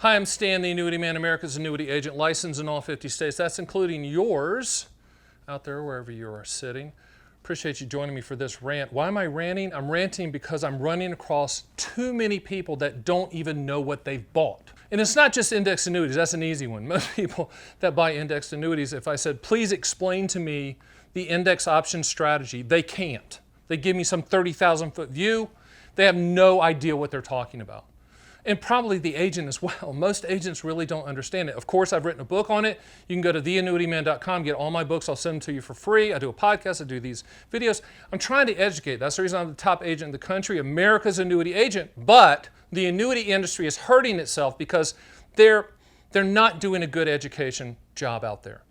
Hi, I'm Stan, the Annuity Man, America's annuity agent, licensed in all 50 states. That's including yours out there, wherever you are sitting. Appreciate you joining me for this rant. Why am I ranting? I'm ranting because I'm running across too many people that don't even know what they've bought. And it's not just index annuities. That's an easy one. Most people that buy indexed annuities, if I said, please explain to me the index option strategy, they can't. They give me some 30,000-foot view. They have no idea what they're talking about. And probably the agent as well. Most agents really don't understand it. Of course, I've written a book on it. You can go to theannuityman.com, get all my books. I'll send them to you for free. I do a podcast. I do these videos. I'm trying to educate. That's the reason I'm the top agent in the country, America's annuity agent. But the annuity industry is hurting itself because they're not doing a good education job out there.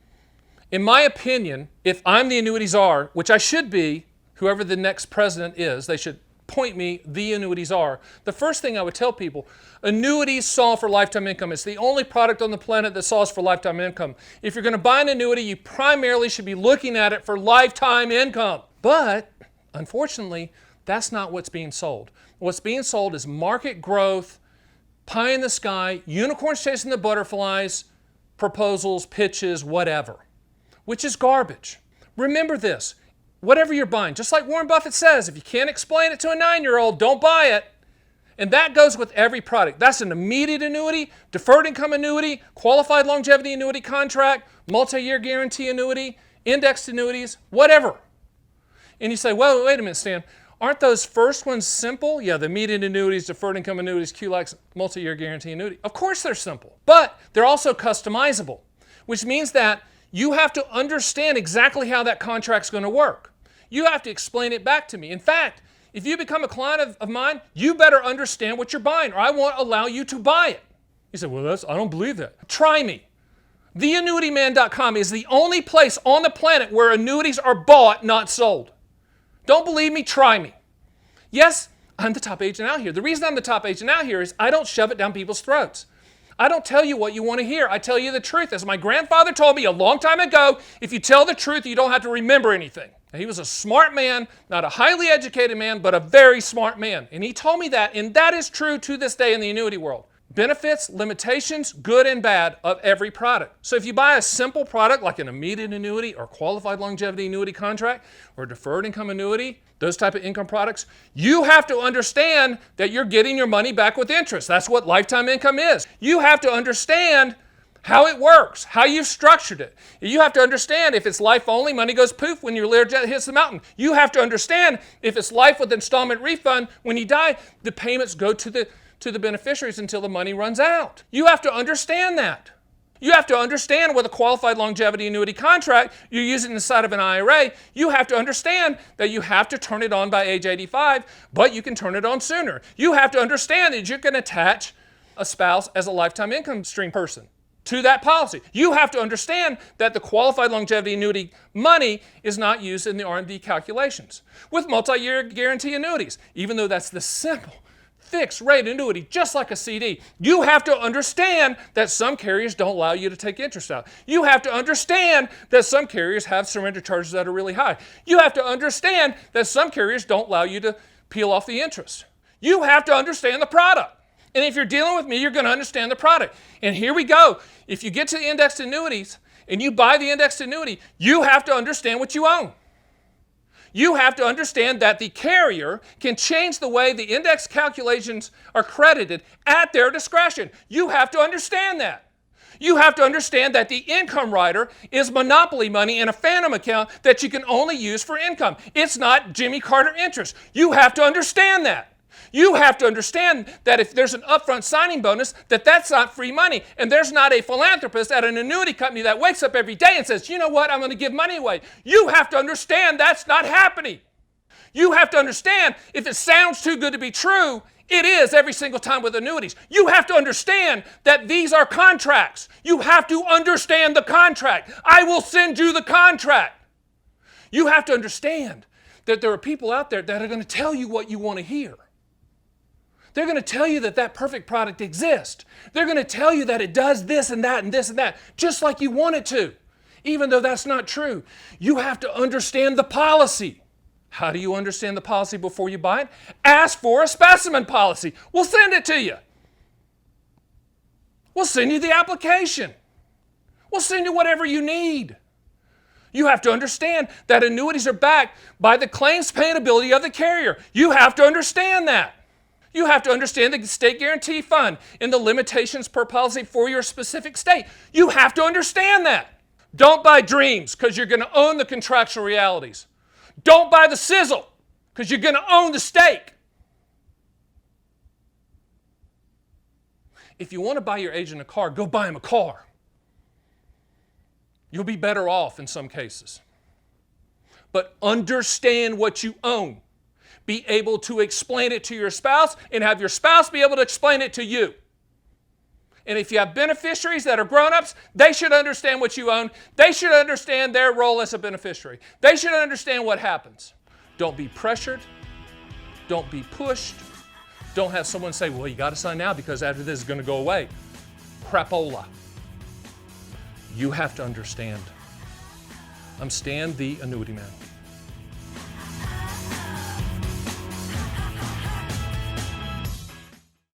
In my opinion, if I'm the annuity czar, which I should be, whoever the next president is, they should point me the annuities are. The first thing I would tell people, annuities solve for lifetime income. It's the only product on the planet that solves for lifetime income. If you're going to buy an annuity, you primarily should be looking at it for lifetime income. But unfortunately, that's not what's being sold. What's being sold is market growth, pie in the sky, unicorns chasing the butterflies, proposals, pitches, whatever, which is garbage. Remember this. Whatever you're buying, just like Warren Buffett says, if you can't explain it to a 9-year-old, don't buy it. And that goes with every product. That's an immediate annuity, deferred income annuity, qualified longevity annuity contract, multi-year guarantee annuity, indexed annuities, whatever. And you say, well, wait a minute, Stan, aren't those first ones simple? Yeah, the immediate annuities, deferred income annuities, QLICs, multi-year guarantee annuity. Of course they're simple, but they're also customizable, which means that you have to understand exactly how that contract's going to work. You have to explain it back to me. In fact, if you become a client of mine, you better understand what you're buying, or I won't allow you to buy it. You say, well, I don't believe that. Try me. TheAnnuityMan.com is the only place on the planet where annuities are bought, not sold. Don't believe me? Try me. Yes, I'm the top agent out here. The reason I'm the top agent out here is I don't shove it down people's throats. I don't tell you what you want to hear. I tell you the truth. As my grandfather told me a long time ago, if you tell the truth, you don't have to remember anything. Now, he was a smart man, not a highly educated man, but a very smart man. And he told me that, and that is true to this day in the annuity world. Benefits, limitations, good and bad of every product. So if you buy a simple product like an immediate annuity or qualified longevity annuity contract or deferred income annuity, those type of income products, you have to understand that you're getting your money back with interest. That's what lifetime income is. You have to understand how it works, how you've structured it. You have to understand if it's life only, money goes poof when your Learjet hits the mountain. You have to understand if it's life with installment refund, when you die, the payments go to the beneficiaries until the money runs out. You have to understand that. You have to understand with a qualified longevity annuity contract, you're using it inside of an IRA. You have to understand that you have to turn it on by age 85, but you can turn it on sooner. You have to understand that you can attach a spouse as a lifetime income stream person to that policy. You have to understand that the qualified longevity annuity money is not used in the R&D calculations. With multi-year guarantee annuities, even though that's the simple fixed rate annuity, just like a CD, you have to understand that some carriers don't allow you to take interest out. You have to understand that some carriers have surrender charges that are really high. You have to understand that some carriers don't allow you to peel off the interest. You have to understand the product. And if you're dealing with me, you're going to understand the product. And here we go. If you get to the indexed annuities and you buy the indexed annuity, you have to understand what you own. You have to understand that the carrier can change the way the index calculations are credited at their discretion. You have to understand that. You have to understand that the income rider is monopoly money in a phantom account that you can only use for income. It's not Jimmy Carter interest. You have to understand that. You have to understand that if there's an upfront signing bonus, that's not free money. And there's not a philanthropist at an annuity company that wakes up every day and says, you know what, I'm going to give money away. You have to understand that's not happening. You have to understand if it sounds too good to be true, it is every single time with annuities. You have to understand that these are contracts. You have to understand the contract. I will send you the contract. You have to understand that there are people out there that are going to tell you what you want to hear. They're going to tell you that perfect product exists. They're going to tell you that it does this and that and this and that, just like you want it to, even though that's not true. You have to understand the policy. How do you understand the policy before you buy it? Ask for a specimen policy. We'll send it to you. We'll send you the application. We'll send you whatever you need. You have to understand that annuities are backed by the claims paying ability of the carrier. You have to understand that. You have to understand the state guarantee fund and the limitations per policy for your specific state. You have to understand that. Don't buy dreams because you're going to own the contractual realities. Don't buy the sizzle because you're going to own the steak. If you want to buy your agent a car, go buy him a car. You'll be better off in some cases. But understand what you own. Be able to explain it to your spouse and have your spouse be able to explain it to you. And if you have beneficiaries that are grown-ups, they should understand what you own. They should understand their role as a beneficiary. They should understand what happens. Don't be pressured. Don't be pushed. Don't have someone say, well, you got to sign now because after this is going to go away. Crapola. You have to understand. I'm Stan, the Annuity Man.